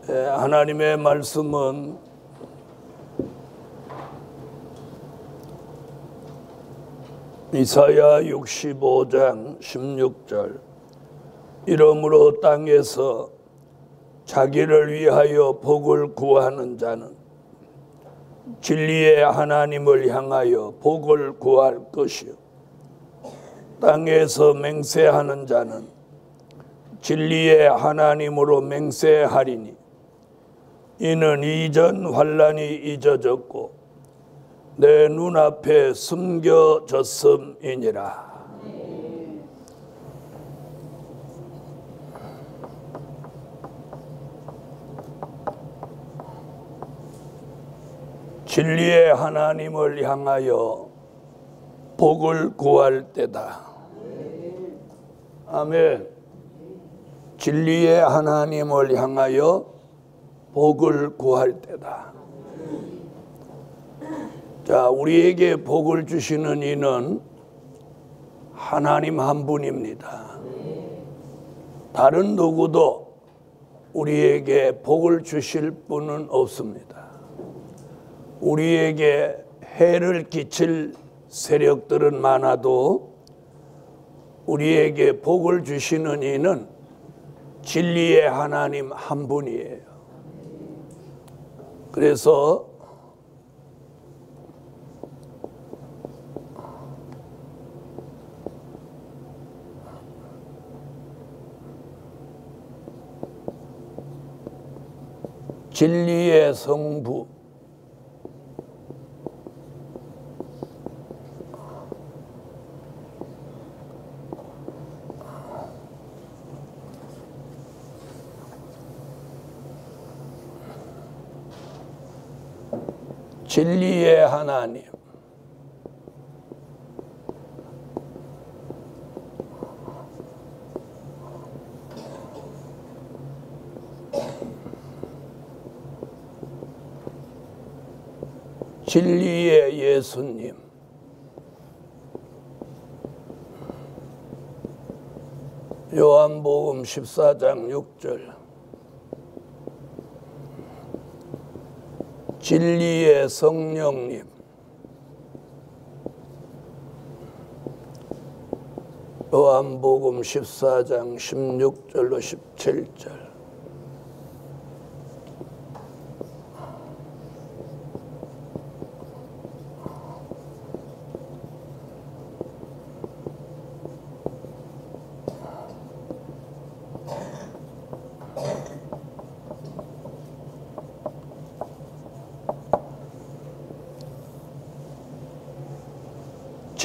하나님의 말씀은 이사야 65장 16절 이러므로 땅에서 자기를 위하여 복을 구하는 자는 진리의 하나님을 향하여 복을 구할 것이요 땅에서 맹세하는 자는 진리의 하나님으로 맹세하리니 이는 이전 환난이 잊어졌고 내 눈앞에 숨겨졌음이니라. 진리의 하나님을 향하여 복을 구할 때다. 아멘. 진리의 하나님을 향하여 복을 구할 때다. 자, 우리에게 복을 주시는 이는 하나님 한 분입니다. 다른 누구도 우리에게 복을 주실 분은 없습니다. 우리에게 해를 끼칠 세력들은 많아도 우리에게 복을 주시는 이는 진리의 하나님 한 분이에요. 그래서 진리의 성부 진리의 하나님 진리의 예수님 요한복음 14장 6절 진리의 성령님 요한복음 14장 16절로 17절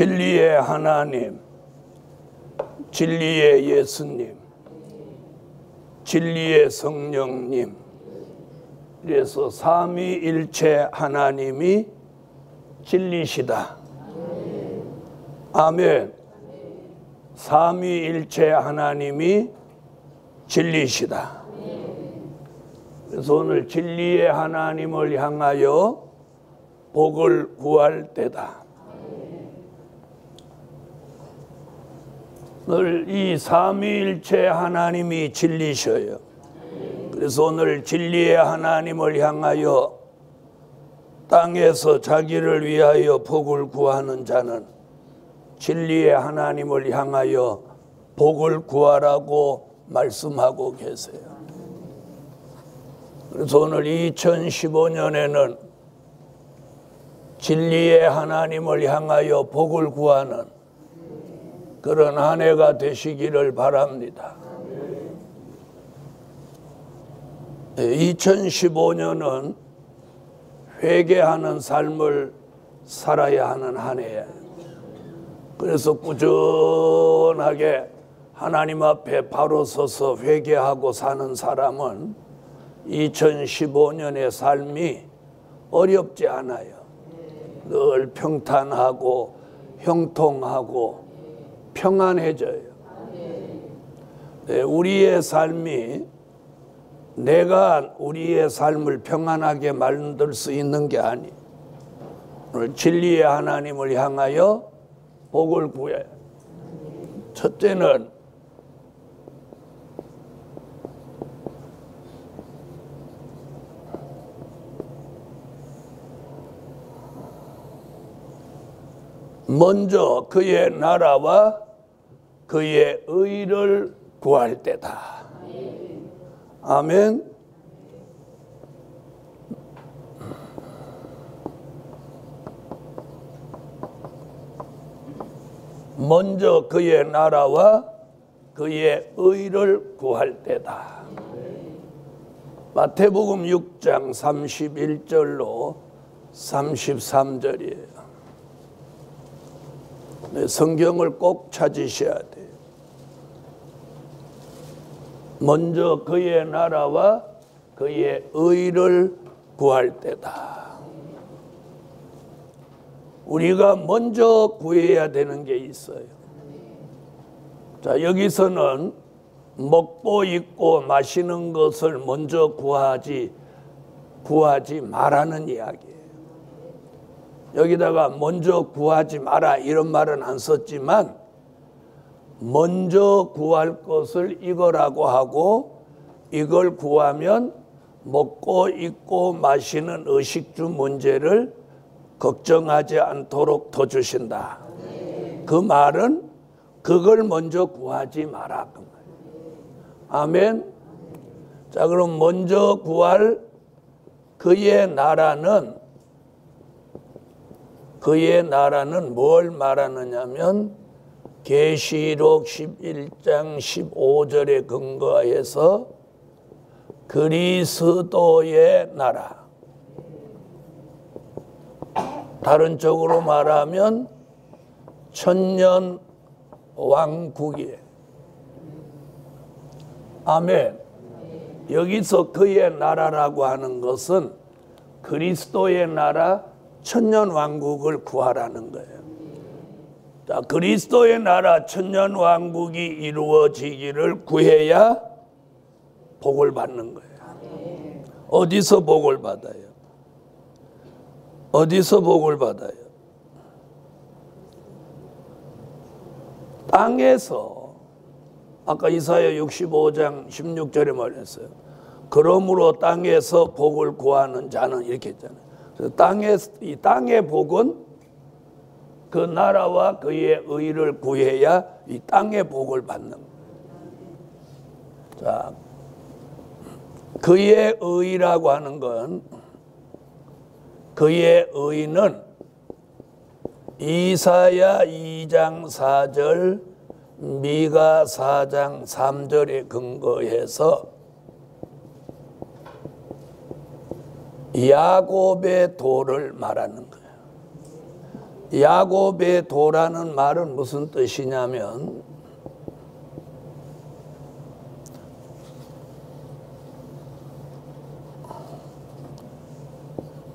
진리의 하나님, 진리의 예수님, 진리의 성령님. 그래서 삼위일체 하나님이 진리시다. 아멘. 삼위일체 하나님이 진리시다. 그래서 오늘 진리의 하나님을 향하여 복을 구할 때다. 오늘 이 삼위일체 하나님이 진리셔요. 그래서 오늘 진리의 하나님을 향하여 땅에서 자기를 위하여 복을 구하는 자는 진리의 하나님을 향하여 복을 구하라고 말씀하고 계세요. 그래서 오늘 2015년에는 진리의 하나님을 향하여 복을 구하는 그런 한 해가 되시기를 바랍니다. 2015년은 회개하는 삶을 살아야 하는 한 해예요. 그래서 꾸준하게 하나님 앞에 바로 서서 회개하고 사는 사람은 2015년의 삶이 어렵지 않아요. 늘 평탄하고 형통하고 평안해져요. 네, 우리의 삶이 내가 우리의 삶을 평안하게 만들 수 있는 게 아니에요. 오늘 진리의 하나님을 향하여 복을 구해요. 첫째는 먼저 그의 나라와 그의 의를 구할 때다. 아멘. 먼저 그의 나라와 그의 의를 구할 때다. 마태복음 6장 31절로 33절이에요. 네, 성경을 꼭 찾으셔야 돼요. 먼저 그의 나라와 그의 의를 구할 때다. 우리가 먼저 구해야 되는 게 있어요. 자, 여기서는 먹고 입고 마시는 것을 먼저 구하지 말라는 이야기예요. 여기다가 먼저 구하지 마라 이런 말은 안 썼지만 먼저 구할 것을 이거라고 하고 이걸 구하면 먹고 입고 마시는 의식주 문제를 걱정하지 않도록 도와주신다. 그 말은 그걸 먼저 구하지 마라. 아멘. 자, 그럼 먼저 구할 그의 나라는 뭘 말하느냐면 계시록 11장 15절에 근거해서 그리스도의 나라, 다른 쪽으로 말하면 천년 왕국이에요. 아멘. 여기서 그의 나라라고 하는 것은 그리스도의 나라 천년 왕국을 구하라는 거예요. 자, 그리스도의 나라 천년 왕국이 이루어지기를 구해야 복을 받는 거예요. 어디서 복을 받아요? 어디서 복을 받아요? 땅에서. 아까 이사야 65장 16절에 말했어요. 그러므로 땅에서 복을 구하는 자는 이렇게 했잖아요. 이 땅의 복은 그 나라와 그의 의를 구해야 이 땅의 복을 받는 거예요. 자, 그의 의라고 하는 건, 그의 의는 이사야 2장 4절, 미가 4장 3절에 근거해서 야곱의 도를 말하는 거예요. 야곱의 도라는 말은 무슨 뜻이냐면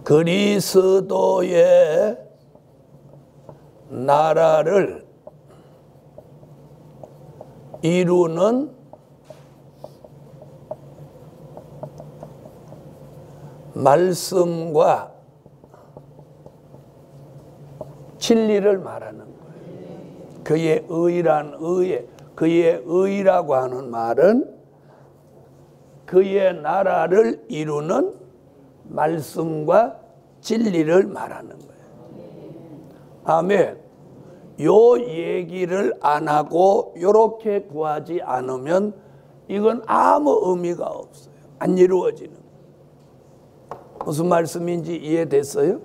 그리스도의 나라를 이루는 말씀과 진리를 말하는 거예요. 그의 그의 의라고 하는 말은 그의 나라를 이루는 말씀과 진리를 말하는 거예요. 아멘. 요 얘기를 안 하고 요렇게 구하지 않으면 이건 아무 의미가 없어요. 안 이루어지는 거예요. 무슨 말씀인지 이해됐어요?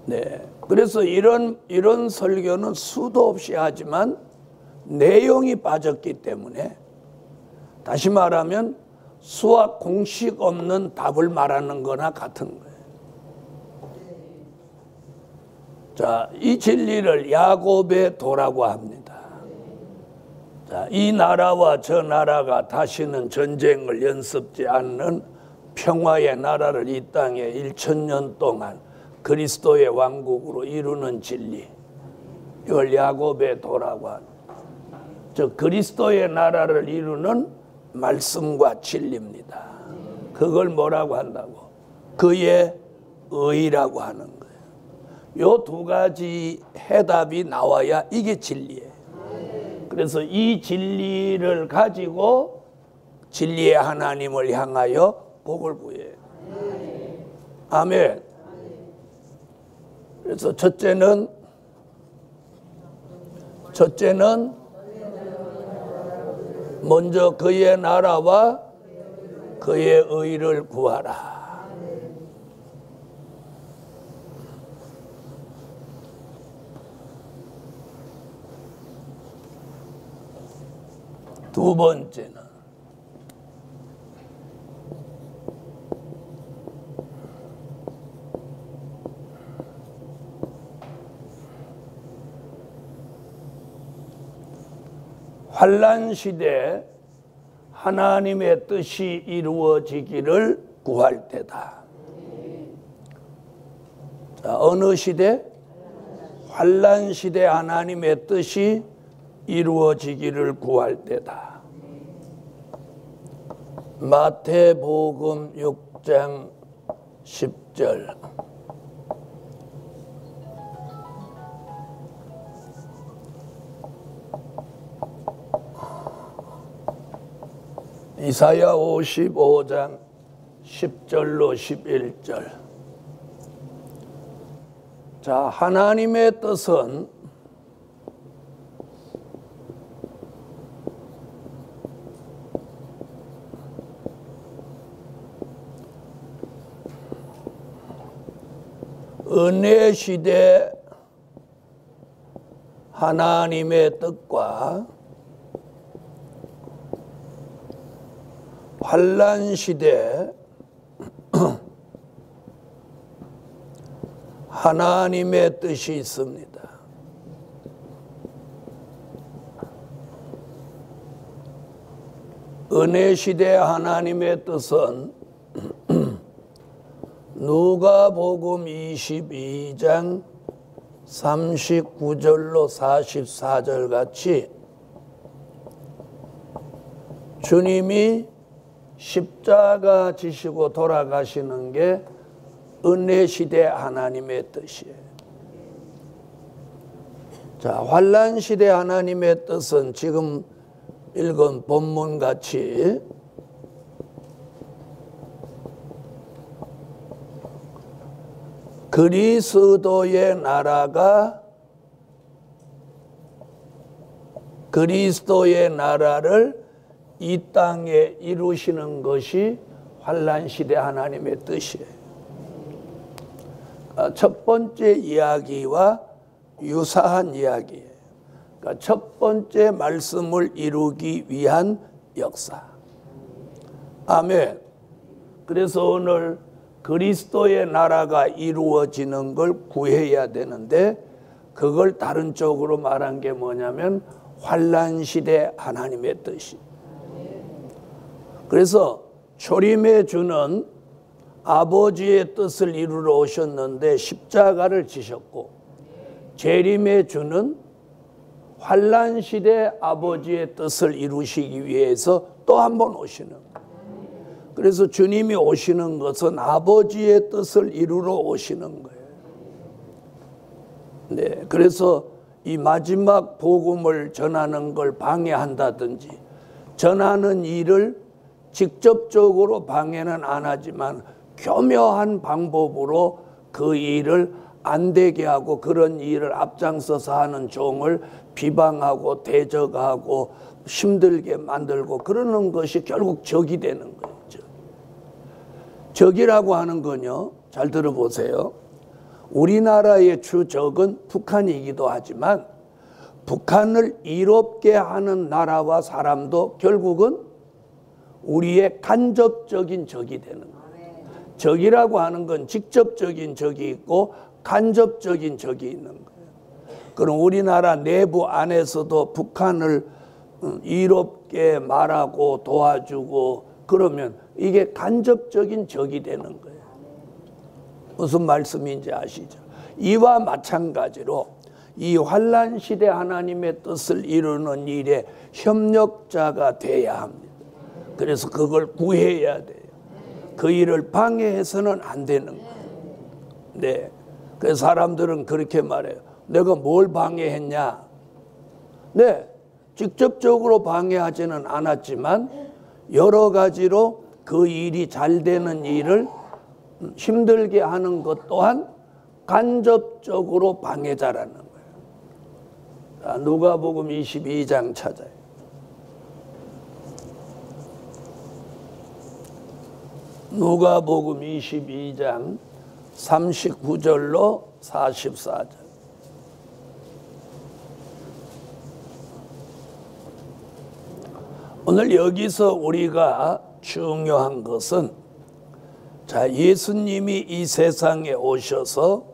네. 그래서 이런 설교는 수도 없이 하지만 내용이 빠졌기 때문에, 다시 말하면 수학 공식 없는 답을 말하는 거나 같은 거예요. 자, 이 진리를 야곱의 도라고 합니다. 자, 이 나라와 저 나라가 다시는 전쟁을 연습지 않는 평화의 나라를 이 땅에 1000년 동안 그리스도의 왕국으로 이루는 진리, 이걸 야곱의 도라고 합니다. 저 그리스도의 나라를 이루는 말씀과 진리입니다. 그걸 뭐라고 한다고? 그의 의라고 하는 거예요. 요 두 가지 해답이 나와야 이게 진리예요. 그래서 이 진리를 가지고 진리의 하나님을 향하여 복을 구해요. 아멘. 그래서 첫째는 첫째는 먼저 그의 나라와 그의 의를 구하라. 두 번째는 환난 시대 하나님의 뜻이 이루어지기를 구할 때다. 자, 어느 시대? 환난 시대 하나님의 뜻이 이루어지기를 구할 때다. 마태복음 6장 10절. 이사야 55장 10절로 11절. 자, 하나님의 뜻은 은혜 시대 하나님의 뜻과 환난 시대 하나님의 뜻이 있습니다. 은혜 시대 하나님의 뜻은 누가복음 22장 39절로 44절 같이 주님이 십자가 지시고 돌아가시는 게 은혜 시대 하나님의 뜻이에요. 자, 환난 시대 하나님의 뜻은 지금 읽은 본문 같이 그리스도의 나라가 그리스도의 나라를 이 땅에 이루시는 것이 환난 시대 하나님의 뜻이에요. 첫 번째 이야기와 유사한 이야기예요. 그러니까 첫 번째 말씀을 이루기 위한 역사. 아멘. 그래서 오늘 그리스도의 나라가 이루어지는 걸 구해야 되는데 그걸 다른 쪽으로 말한 게 뭐냐면 환난 시대 하나님의 뜻이. 그래서 초림에 주는 아버지의 뜻을 이루러 오셨는데 십자가를 지셨고, 재림에 주는 환난 시대 아버지의 뜻을 이루시기 위해서 또 한 번 오시는 거예요. 그래서 주님이 오시는 것은 아버지의 뜻을 이루러 오시는 거예요. 네, 그래서 이 마지막 복음을 전하는 걸 방해한다든지 전하는 일을 직접적으로 방해는 안 하지만 교묘한 방법으로 그 일을 안 되게 하고 그런 일을 앞장서서 하는 종을 비방하고 대적하고 힘들게 만들고 그러는 것이 결국 적이 되는 거죠. 적이라고 하는 건요, 잘 들어보세요. 우리나라의 주적은 북한이기도 하지만 북한을 이롭게 하는 나라와 사람도 결국은 우리의 간접적인 적이 되는 거예요. 적이라고 하는 건 직접적인 적이 있고 간접적인 적이 있는 거예요. 그럼 우리나라 내부 안에서도 북한을 이롭게 말하고 도와주고 그러면 이게 간접적인 적이 되는 거예요. 무슨 말씀인지 아시죠? 이와 마찬가지로 이 환난 시대 하나님의 뜻을 이루는 일에 협력자가 돼야 합니다. 그래서 그걸 구해야 돼요. 그 일을 방해해서는 안 되는 거예요. 네. 그래서 사람들은 그렇게 말해요. 내가 뭘 방해했냐? 네. 직접적으로 방해하지는 않았지만 여러 가지로 그 일이 잘 되는 일을 힘들게 하는 것 또한 간접적으로 방해자라는 거예요. 누가복음 22장 찾아요. 누가복음 22장 39절로 44절. 오늘 여기서 우리가 중요한 것은, 자, 예수님이 이 세상에 오셔서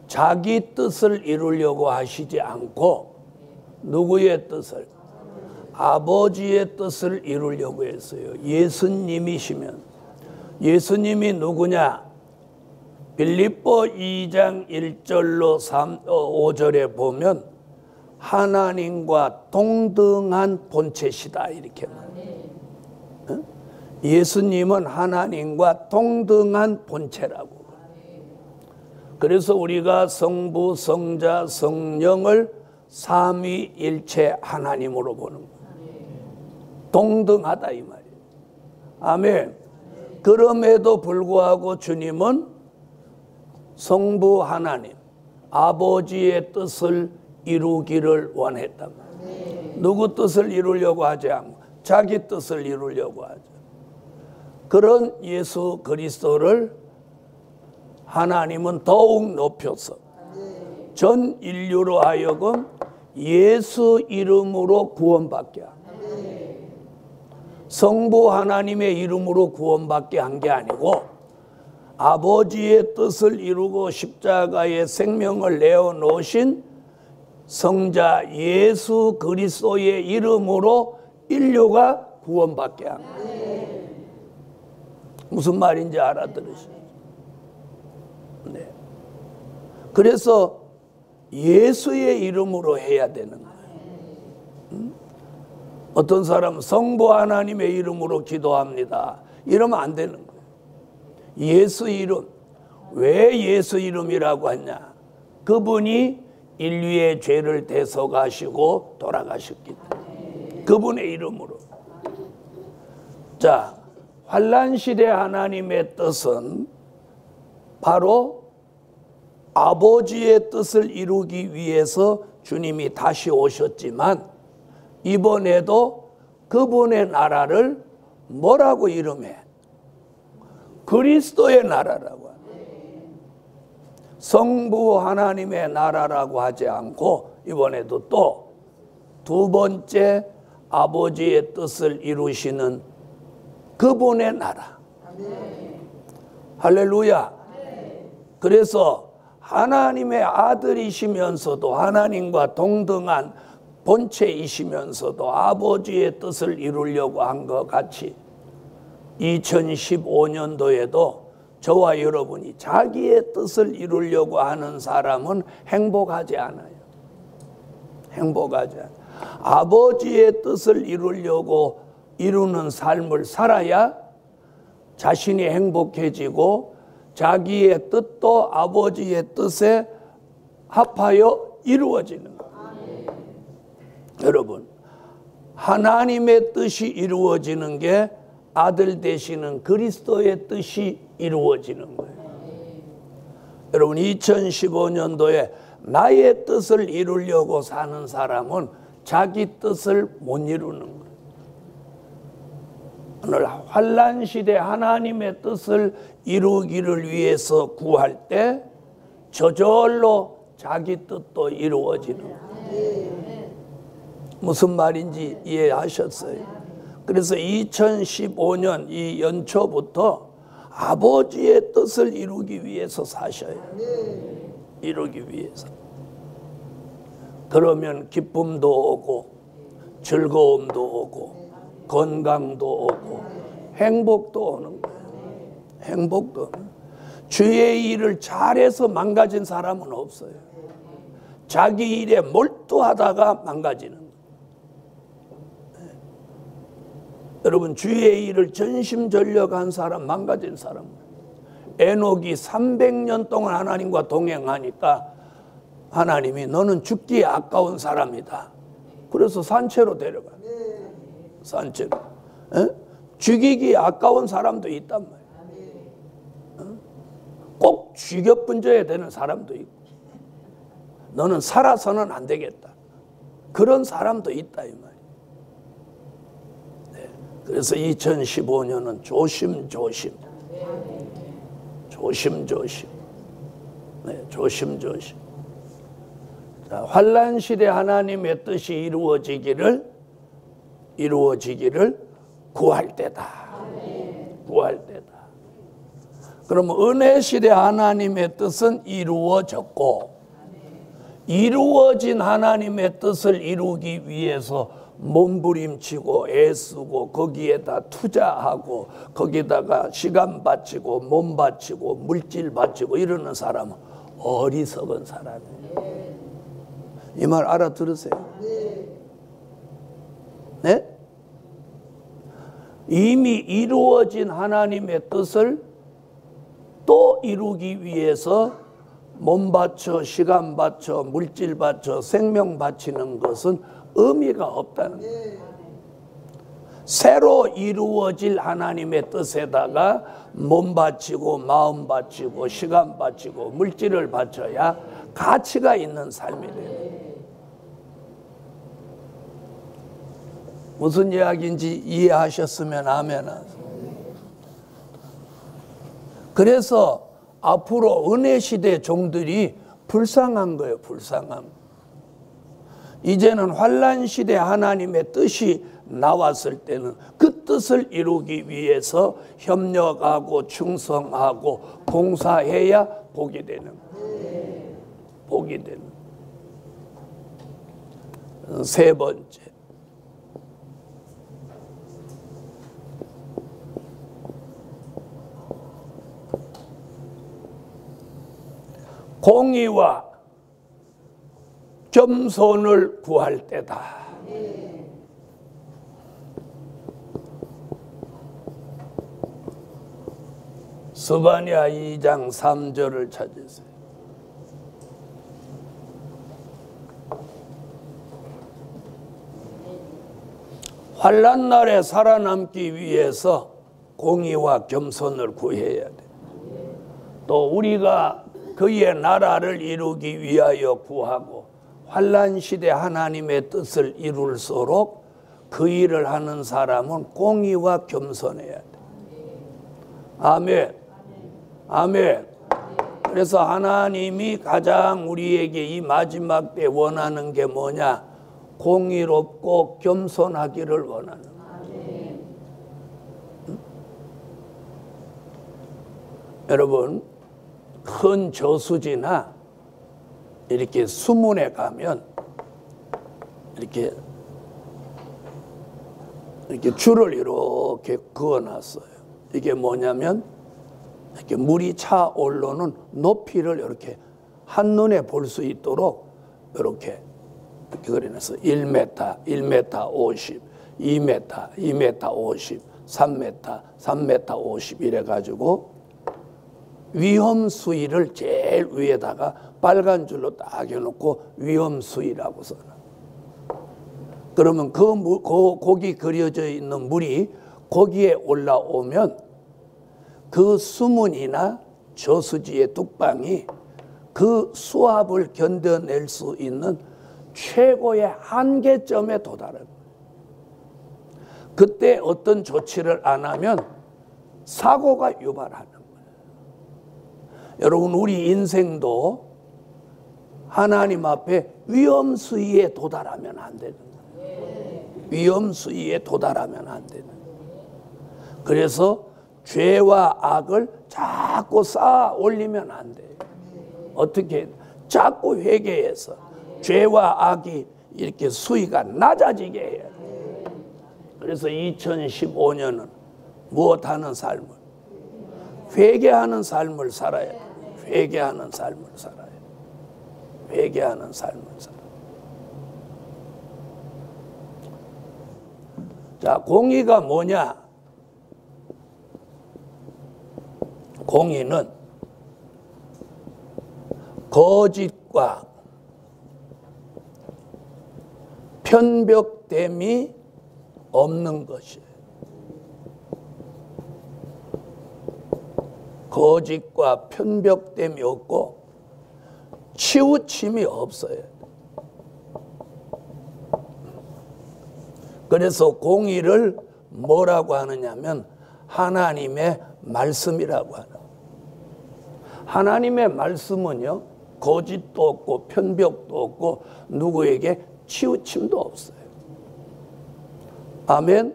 자기 뜻을 이루려고 하시지 않고 누구의 뜻을? 아버지의 뜻을 이루려고 했어요. 예수님이시면. 예수님이 누구냐? 빌립보 2장 1절로 5절에 보면 하나님과 동등한 본체시다 이렇게 말해요. 예수님은 하나님과 동등한 본체라고. 그래서 우리가 성부, 성자, 성령을 삼위일체 하나님으로 보는 거예요. 동등하다 이 말이에요. 아멘. 그럼에도 불구하고 주님은 성부 하나님, 아버지의 뜻을 이루기를 원했단 말이에요. 누구 뜻을 이루려고 하지 않고 자기 뜻을 이루려고 하죠. 그런 예수 그리스도를 하나님은 더욱 높여서 전 인류로 하여금 예수 이름으로 구원받게 합니다. 성부 하나님의 이름으로 구원받게 한 게 아니고 아버지의 뜻을 이루고 십자가의 생명을 내어놓으신 성자 예수 그리스도의 이름으로 인류가 구원받게 합니다. 무슨 말인지 알아들으시죠? 네. 그래서 예수의 이름으로 해야 되는 거예요. 어떤 사람은 성부 하나님의 이름으로 기도합니다. 이러면 안 되는 거예요. 예수 이름. 왜 예수 이름이라고 했냐? 그분이 인류의 죄를 대속하시고 돌아가셨기 때문에 그분의 이름으로. 자, 환난시대 하나님의 뜻은 바로 아버지의 뜻을 이루기 위해서 주님이 다시 오셨지만 이번에도 그분의 나라를 뭐라고 이름해? 그리스도의 나라라고 합니다. 성부 하나님의 나라라고 하지 않고 이번에도 또 두 번째 아버지의 뜻을 이루시는 그분의 나라. 할렐루야. 그래서 하나님의 아들이시면서도 하나님과 동등한 본체이시면서도 아버지의 뜻을 이루려고 한 것 같이 2015년도에도 저와 여러분이 자기의 뜻을 이루려고 하는 사람은 행복하지 않아요. 행복하지 않아요. 아버지의 뜻을 이루는 삶을 살아야 자신이 행복해지고 자기의 뜻도 아버지의 뜻에 합하여 이루어지는 거예요. 여러분, 하나님의 뜻이 이루어지는 게 아들 되시는 그리스도의 뜻이 이루어지는 거예요. 여러분, 2015년도에 나의 뜻을 이루려고 사는 사람은 자기 뜻을 못 이루는 거예요. 오늘 환난시대 하나님의 뜻을 이루기를 위해서 구할 때 저절로 자기 뜻도 이루어지는 거예요. 무슨 말인지 이해하셨어요? 그래서 2015년 이 연초부터 아버지의 뜻을 이루기 위해서 사셔요. 이루기 위해서. 그러면 기쁨도 오고 즐거움도 오고 건강도 오고 행복도 오는 거예요. 행복도. 주의 일을 잘해서 망가진 사람은 없어요. 자기 일에 몰두하다가 망가지는 거예요. 여러분, 주의 일을 전심전력한 사람, 망가진 사람. 에녹이 300년 동안 하나님과 동행하니까 하나님이 너는 죽기에 아까운 사람이다. 그래서 산채로 데려가. 산채로. 죽이기 아까운 사람도 있단 말이야. 꼭 죽여 분져야 되는 사람도 있고. 너는 살아서는 안 되겠다. 그런 사람도 있다 이 말이에요. 네. 그래서 2015년은 조심조심. 조심조심. 네, 조심조심. 자, 환난 시대 하나님의 뜻이 이루어지기를 구할 때다. 구할 때다. 그러면 은혜 시대 하나님의 뜻은 이루어졌고, 이루어진 하나님의 뜻을 이루기 위해서 몸부림치고 애쓰고 거기에다 투자하고 거기다가 시간 바치고 몸 바치고 물질 바치고 이러는 사람은 어리석은 사람이에요. 이 말 알아들으세요? 네? 이미 이루어진 하나님의 뜻을 또 이루기 위해서 몸 바쳐 시간 바쳐 물질 바쳐 생명 바치는 것은 의미가 없다는 거예요. 새로 이루어질 하나님의 뜻에다가 몸 바치고 마음 바치고 시간 바치고 물질을 바쳐야 가치가 있는 삶이 돼요. 무슨 이야기인지 이해하셨으면 아멘. 그래서 앞으로 은혜 시대 종들이 불쌍한 거예요. 불쌍함. 이제는 환난 시대 하나님의 뜻이 나왔을 때는 그 뜻을 이루기 위해서 협력하고 충성하고 봉사해야 복이 되는 거예요. 복이 되는 거예요. 세 번째. 공의와 겸손을 구할 때다. 스바냐 2장 3절을 찾으세요. 환난 날에 살아남기 위해서 공의와 겸손을 구해야 돼. 또 우리가 그의 나라를 이루기 위하여 구하고 환난 시대 하나님의 뜻을 이룰수록 그 일을 하는 사람은 공의와 겸손해야 돼. 아멘. 아멘. 그래서 하나님이 가장 우리에게 이 마지막 때 원하는 게 뭐냐? 공의롭고 겸손하기를 원하는 거예요. 여러분, 큰 저수지나 이렇게 수문에 가면 이렇게 줄을 이렇게 그어놨어요. 이게 뭐냐면 이렇게 물이 차 올라오는 높이를 이렇게 한눈에 볼 수 있도록 이렇게 그려놔서 1m, 1m 50, 2m, 2m 50, 3m, 3m 50 이래가지고 위험 수위를 제일 위에다가 빨간 줄로 딱 해놓고 위험 수위라고 써요. 그러면 거기 그려져 있는 물이 거기에 올라오면 그 수문이나 저수지의 뚝방이 그 수압을 견뎌낼 수 있는 최고의 한계점에 도달해요. 그때 어떤 조치를 안 하면 사고가 유발하는 거예요. 여러분, 우리 인생도 하나님 앞에 위험 수위에 도달하면 안 되는 거예요. 위험 수위에 도달하면 안 되는 거예요. 그래서 죄와 악을 자꾸 쌓아 올리면 안 돼요. 어떻게? 자꾸 회개해서 죄와 악이 이렇게 수위가 낮아지게 해야 돼요. 그래서 2015년은 무엇하는 삶을? 회개하는 삶을 살아야 돼요. 회개하는 삶을 살아야 돼요. 회개하는 삶을 살아야 돼요. 자, 공의가 뭐냐? 공의는 거짓과 편벽됨이 없는 것이에요. 거짓과 편벽됨이 없고 치우침이 없어요. 그래서 공의를 뭐라고 하느냐면 하나님의 말씀이라고 하는. 하나님의 말씀은요, 거짓도 없고 편벽도 없고 누구에게 치우침도 없어요. 아멘?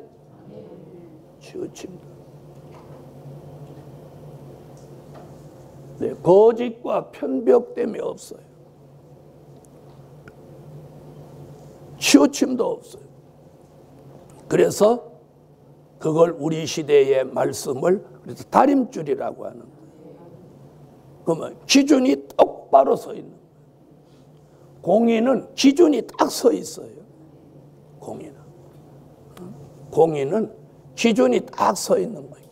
치우침도. 네, 거짓과 편벽 때문에 없어요. 치우침도 없어요. 그래서 그걸 우리 시대의 말씀을 그래서 다림줄이라고 하는 거예요. 그러면 기준이 똑바로 서 있는 거예요. 공의는 기준이 딱 서 있어요. 공의는 기준이 딱 서 있는 거예요.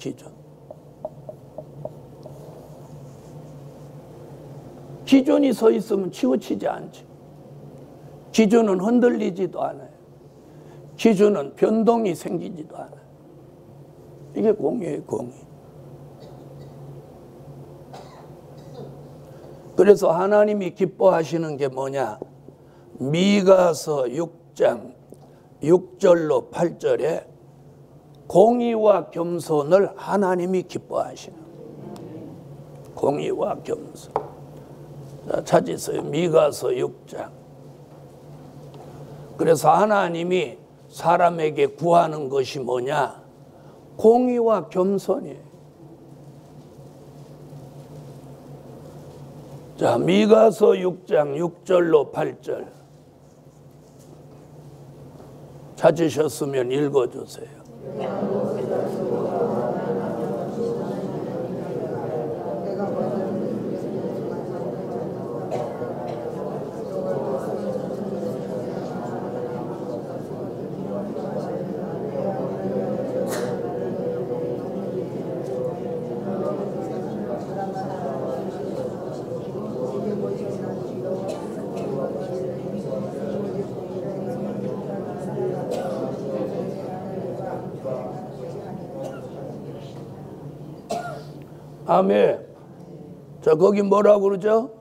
기준이 서 있으면 치우치지 않죠. 기준은 흔들리지도 않아요. 기준은 변동이 생기지도 않아요. 이게 공의예요, 공의. 그래서 하나님이 기뻐하시는 게 뭐냐? 미가서 6장 6절로 8절에 공의와 겸손을 하나님이 기뻐하시는 거예요. 공의와 겸손. 자, 찾으세요. 미가서 6장. 그래서 하나님이 사람에게 구하는 것이 뭐냐? 공의와 겸손이에요. 자, 미가서 6장 6절로 8절 찾으셨으면 읽어주세요. 아멘. 자, 거기 뭐라고 그러죠?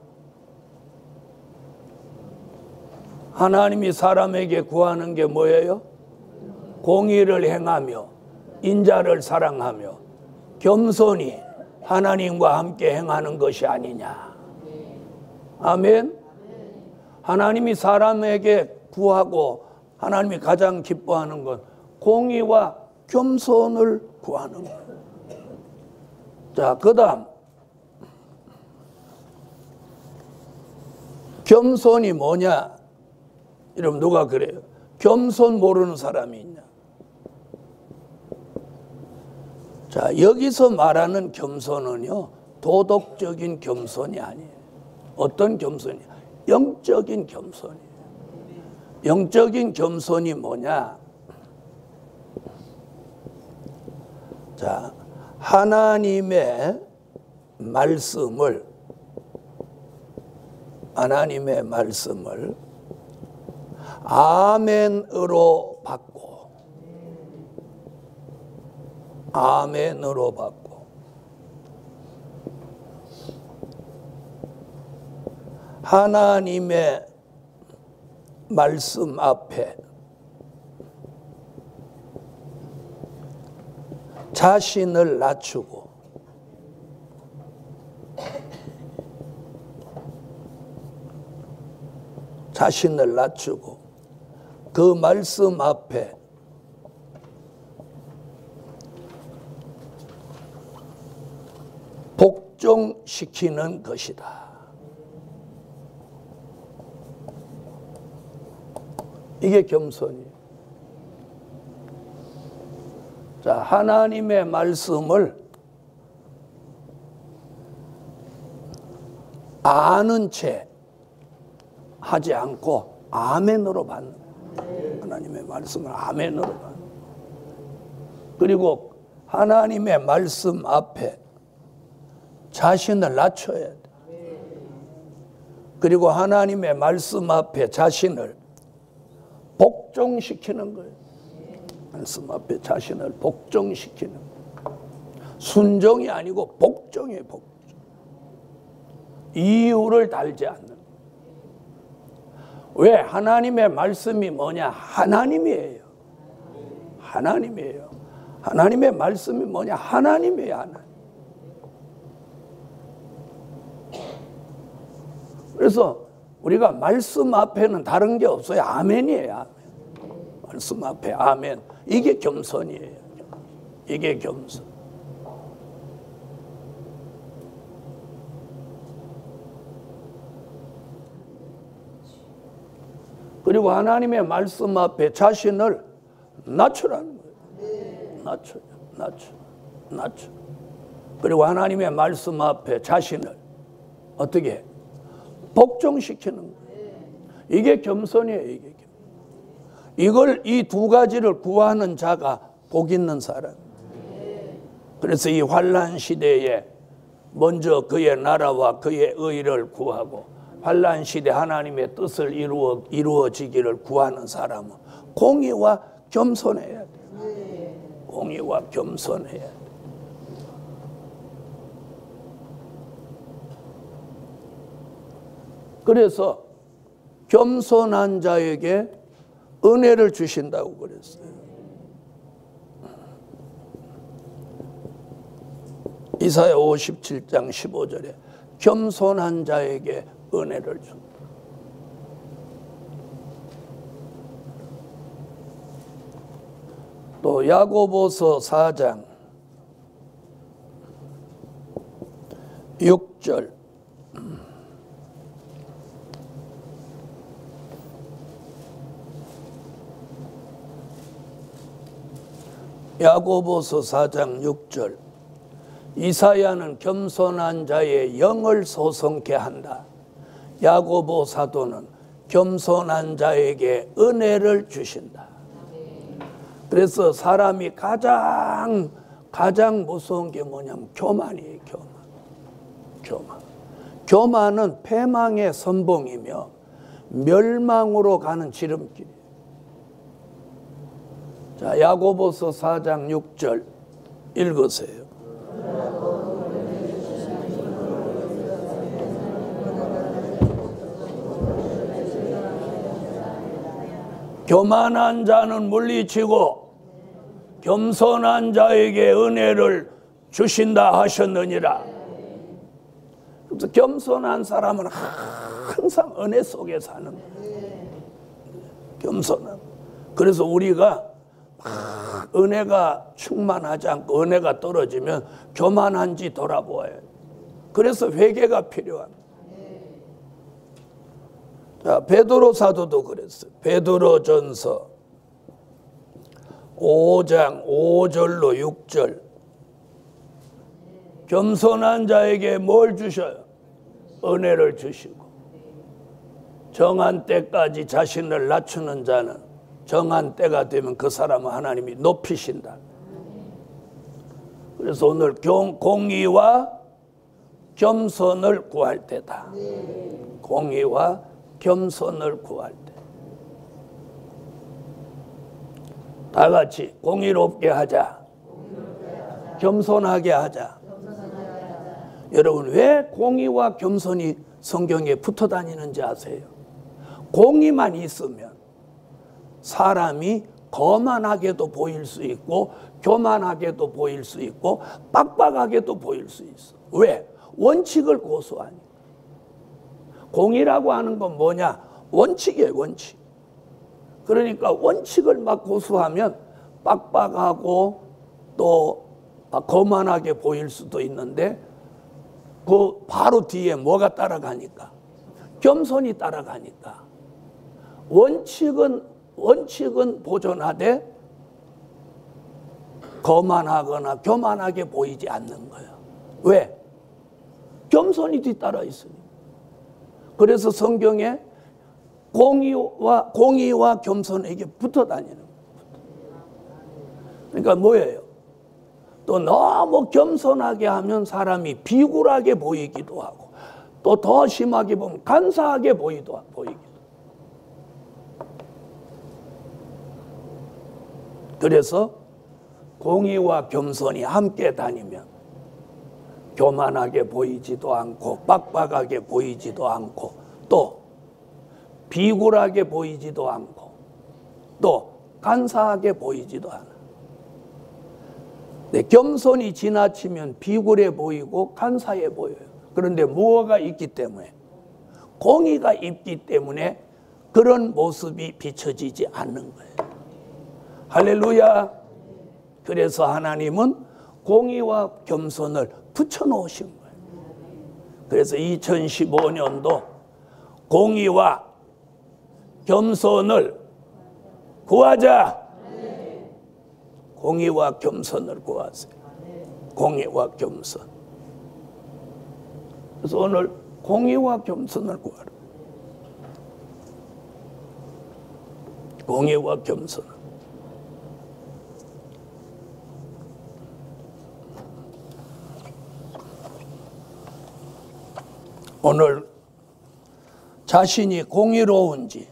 하나님이 사람에게 구하는 게 뭐예요? 공의를 행하며 인자를 사랑하며 겸손히 하나님과 함께 행하는 것이 아니냐. 아멘. 하나님이 사람에게 구하고 하나님이 가장 기뻐하는 건 공의와 겸손을 구하는 거예요. 자, 그 다음 겸손이 뭐냐? 여러분 누가 그래요? 겸손 모르는 사람이 있냐? 자, 여기서 말하는 겸손은요, 도덕적인 겸손이 아니에요. 어떤 겸손이야? 영적인 겸손이에요. 영적인 겸손이 뭐냐? 자, 하나님의 말씀을 아멘으로 받고 하나님의 말씀 앞에 자신을 낮추고 그 말씀 앞에 복종시키는 것이다. 이게 겸손이에요. 자, 하나님의 말씀을 아는 채 하지 않고 아멘으로 받는 거예요. 하나님의 말씀을 아멘으로 받는 거예요. 그리고 하나님의 말씀 앞에 자신을 낮춰야 돼. 그리고 하나님의 말씀 앞에 자신을 복종시키는 거예요. 말씀 앞에 자신을 복종시키는 거예요. 순종이 아니고 복종이에요. 복종. 이유를 달지 않는 거예요. 왜? 하나님의 말씀이 뭐냐? 하나님이에요. 하나님이에요. 하나님의 말씀이 뭐냐? 하나님이에요. 하나님. 그래서 우리가 말씀 앞에는 다른 게 없어요. 아멘이에요. 아멘. 말씀 앞에 아멘. 이게 겸손이에요. 이게 겸손. 그리고 하나님의 말씀 앞에 자신을 낮추라는 거예요. 낮춰. 그리고 하나님의 말씀 앞에 자신을 어떻게 해? 복종시키는 거예요. 이게 겸손이에요. 이게 이걸 이 두 가지를 구하는 자가 복 있는 사람. 그래서 이 환난 시대에 먼저 그의 나라와 그의 의를 구하고 환난 시대 하나님의 뜻을 이루어지기를 구하는 사람은 공의와 겸손해야 돼. 공의와 겸손해야 돼. 그래서 겸손한 자에게 은혜를 주신다고 그랬어요. 이사야 57장 15절에 겸손한 자에게 은혜를 준다. 또 야고보서 4장 6절 야고보서 4장 6절 이사야는 겸손한 자의 영을 소송케 한다. 야고보 사도는 겸손한 자에게 은혜를 주신다. 그래서 사람이 가장 무서운 게 뭐냐면 교만이에요. 교만은 패망의 선봉이며 멸망으로 가는 지름길이에요. 자, 야고보서 4장 6절 읽으세요. 교만한 자는 물리치고 겸손한 자에게 은혜를 주신다 하셨느니라. 그래서 겸손한 사람은 항상 은혜 속에 사는 거예요. 겸손한. 그래서 우리가 은혜가 충만하지 않고 은혜가 떨어지면 교만한지 돌아보아요. 그래서 회개가 필요합니다. 자, 베드로 사도도 그랬어요. 베드로전서 5장 5절로 6절 겸손한 자에게 뭘 주셔요? 은혜를 주시고 정한 때까지 자신을 낮추는 자는 정한 때가 되면 그 사람은 하나님이 높이신다. 그래서 오늘 공의와 겸손을 구할 때다. 공의와 겸손을 구할 때. 다 같이 공의롭게 하자. 겸손하게 하자. 여러분, 왜 공의와 겸손이 성경에 붙어 다니는지 아세요? 공의만 있으면 사람이 거만하게도 보일 수 있고 교만하게도 보일 수 있고 빡빡하게도 보일 수 있어. 왜? 원칙을 고수하니까. 공의라고 하는 건 뭐냐? 원칙이에요. 원칙. 그러니까 원칙을 막 고수하면 빡빡하고 또 거만하게 보일 수도 있는데 그 바로 뒤에 뭐가 따라가니까? 겸손이 따라가니까. 원칙은 보존하되 거만하거나 교만하게 보이지 않는 거예요. 왜? 겸손이 뒤따라 있으니. 그래서 성경에 공의와 겸손에게 붙어 다니는 거예요. 그러니까 뭐예요? 또 너무 겸손하게 하면 사람이 비굴하게 보이기도 하고 또 더 심하게 보면 간사하게 보이기도 하고. 그래서 공의와 겸손이 함께 다니면 교만하게 보이지도 않고 빡빡하게 보이지도 않고 또 비굴하게 보이지도 않고 또 간사하게 보이지도 않아. 겸손이 지나치면 비굴해 보이고 간사해 보여요. 그런데 무엇가 있기 때문에, 공의가 있기 때문에 그런 모습이 비춰지지 않는 거예요. 할렐루야. 그래서 하나님은 공의와 겸손을 붙여놓으신 거예요. 그래서 2015년도 공의와 겸손을 구하자. 공의와 겸손을 구하세요. 공의와 겸손. 그래서 오늘 공의와 겸손을 구하라. 공의와 겸손. 오늘 자신이 공의로운지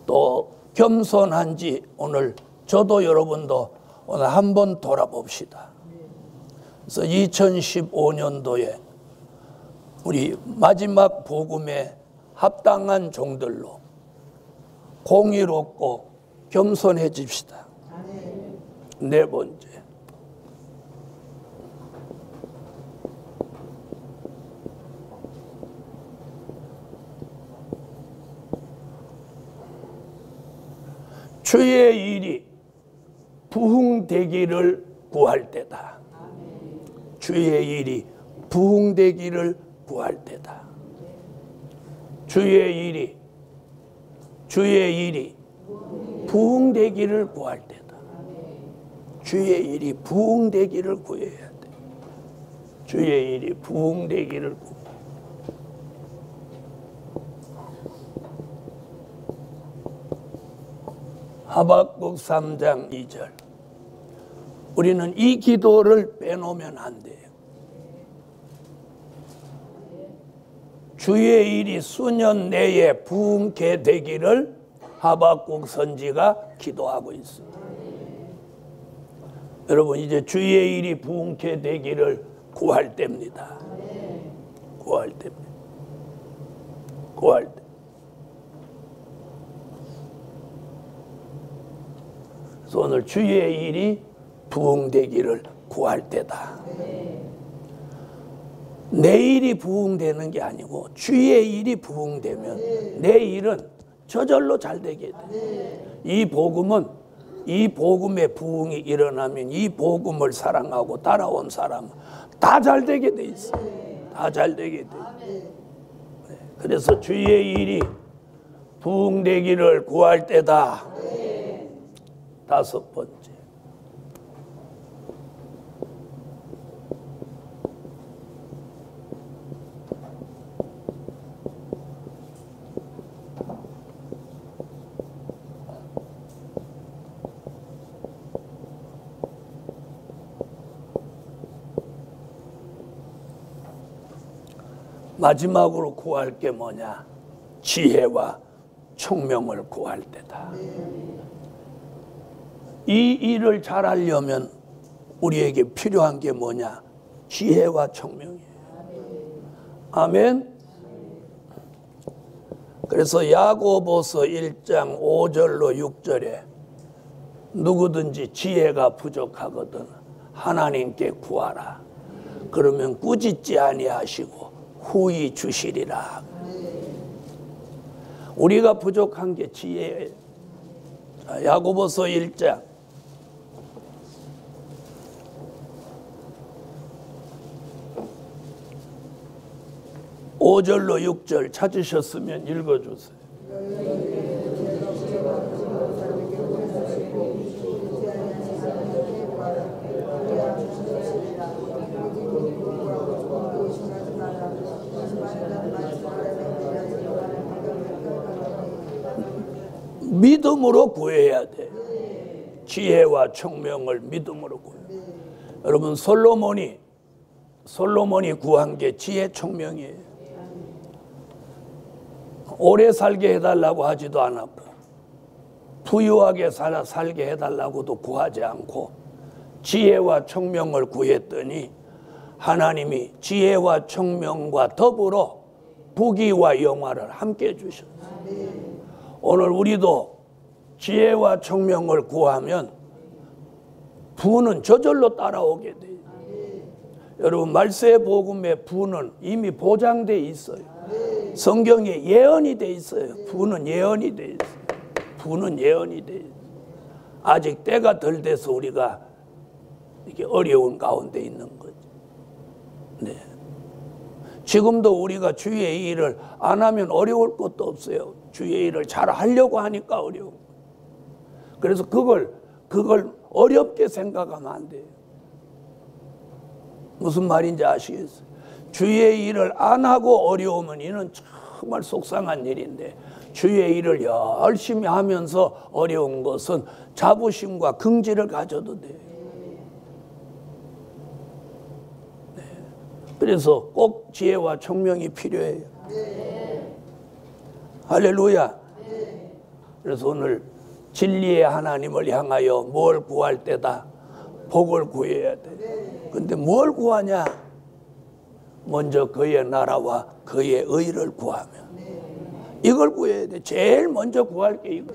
또 겸손한지 오늘 저도 여러분도 오늘 한번 돌아봅시다. 그래서 2015년도에 우리 마지막 복음에 합당한 종들로 공의롭고 겸손해집시다. 네 번째, 주의 일이 부흥되기를 구할 때다. 주의 일이 부흥되기를 구할 때다. 주의 일이 부흥되기를 구할 때다. 주의 일이 부흥되기를 구해야 돼. 주의 일이 부흥되기를 구해. 하박국 3장 2절. 우리는 이 기도를 빼놓으면 안 돼요. 주의 일이 수년 내에 부흥케 되기를 하박국 선지가 기도하고 있습니다. 여러분, 이제 주의 일이 부흥케 되기를 구할 때입니다. 구할 때입니다. 구할 때. 그래서 오늘 주의 일이 부흥되기를 구할 때다. 내 일이 부흥되는 게 아니고 주의 일이 부흥되면 내 일은 저절로 잘 되게 돼. 이 복음은, 이 복음의 부흥이 일어나면 이 복음을 사랑하고 따라온 사람은 다 잘 되게 돼 있어. 다 잘 되게 돼. 그래서 주의 일이 부흥되기를 구할 때다. 다섯 번째, 마지막으로 구할 게 뭐냐? 지혜와 총명을 구할 때다. 이 일을 잘하려면 우리에게 필요한 게 뭐냐? 지혜와 총명이에요. 아멘. 그래서 야고보서 1장 5절로 6절에 누구든지 지혜가 부족하거든 하나님께 구하라. 그러면 꾸짖지 아니하시고 후히 주시리라. 우리가 부족한 게 지혜예요. 야고보서 1장 5절로 6절 찾으셨으면 읽어주세요. 믿음으로 구해야 돼. 지혜와 총명을 믿음으로 구해. 여러분, 솔로몬이 구한 게 지혜, 총명이에요. 오래 살게 해달라고 하지도 않았고 부유하게 살게 해달라고도 구하지 않고 지혜와 총명을 구했더니 하나님이 지혜와 총명과 더불어 부귀와 영화를 함께 주셨어요. 오늘 우리도 지혜와 총명을 구하면 부는 저절로 따라오게 돼요. 여러분, 말세의 복음의 부는 이미 보장돼 있어요. 성경에 예언이 돼 있어요. 부는 예언이 돼 있어요. 부는 예언이 돼 있어요. 아직 때가 덜 돼서 우리가 이렇게 어려운 가운데 있는 거죠. 네. 지금도 우리가 주의 일을 안 하면 어려울 것도 없어요. 주의 일을 잘 하려고 하니까 어려운 거예요. 그래서 그걸 어렵게 생각하면 안 돼요. 무슨 말인지 아시겠어요? 주의 일을 안 하고 어려우면 이는 정말 속상한 일인데, 주의 일을 열심히 하면서 어려운 것은 자부심과 긍지를 가져도 돼요. 네. 그래서 꼭 지혜와 총명이 필요해요. 할렐루야. 그래서 오늘 진리의 하나님을 향하여 뭘 구할 때다? 복을 구해야 돼. 근데 뭘 구하냐? 먼저 그의 나라와 그의 의를 구하면, 이걸 구해야 돼. 제일 먼저 구할 게 이거.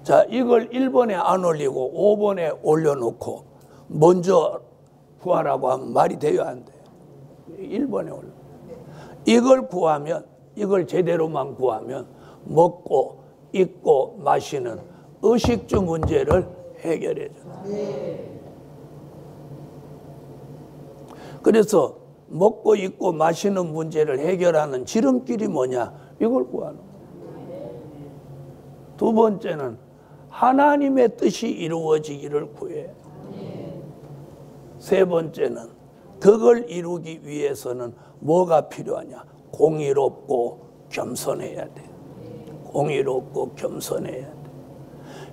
자, 이걸 1번에 안 올리고 5번에 올려놓고 먼저 구하라고 하면 말이 돼요, 안 돼요? 1번에 올려. 이걸 구하면, 이걸 제대로만 구하면 먹고 입고 마시는 의식주 문제를 해결해 줘요. 그래서 먹고 입고 마시는 문제를 해결하는 지름길이 뭐냐? 이걸 구하는 거예요. 두 번째는 하나님의 뜻이 이루어지기를 구해. 세 번째는 그걸 이루기 위해서는 뭐가 필요하냐? 공의롭고 겸손해야 돼. 공의롭고 겸손해야 돼.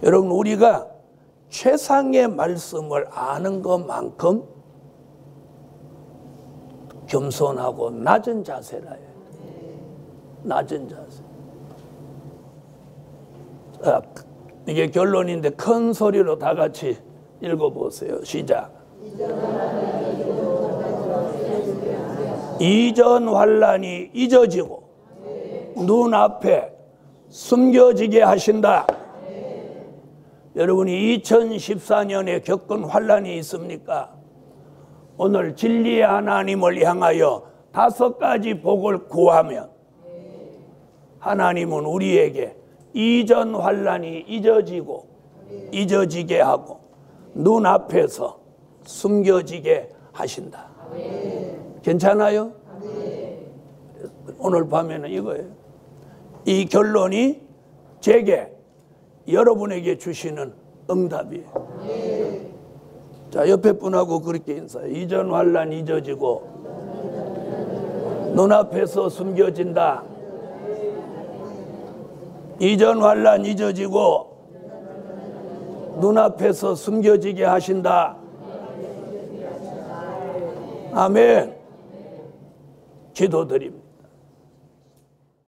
여러분, 우리가 최상의 말씀을 아는 것만큼 겸손하고 낮은 자세라 해요. 낮은 자세. 자, 이게 결론인데 큰 소리로 다 같이 읽어보세요. 시작. 이전 환난이 잊어지고 눈앞에 숨겨지게 하신다. 여러분이 2014년에 겪은 환난이 있습니까? 오늘 진리의 하나님을 향하여 5가지 복을 구하면 하나님은 우리에게 이전 환난이 잊어지게 하고 눈앞에서 숨겨지게 하신다. 괜찮아요? 오늘 밤에는 이거예요. 이 결론이 제게, 여러분에게 주시는 응답이에요. 자, 옆에 분하고 그렇게 인사해요. 이전 환난 잊어지고 눈앞에서 숨겨진다. 이전 환난 잊어지고 눈앞에서 숨겨지게 하신다. 아멘. 기도드립니다.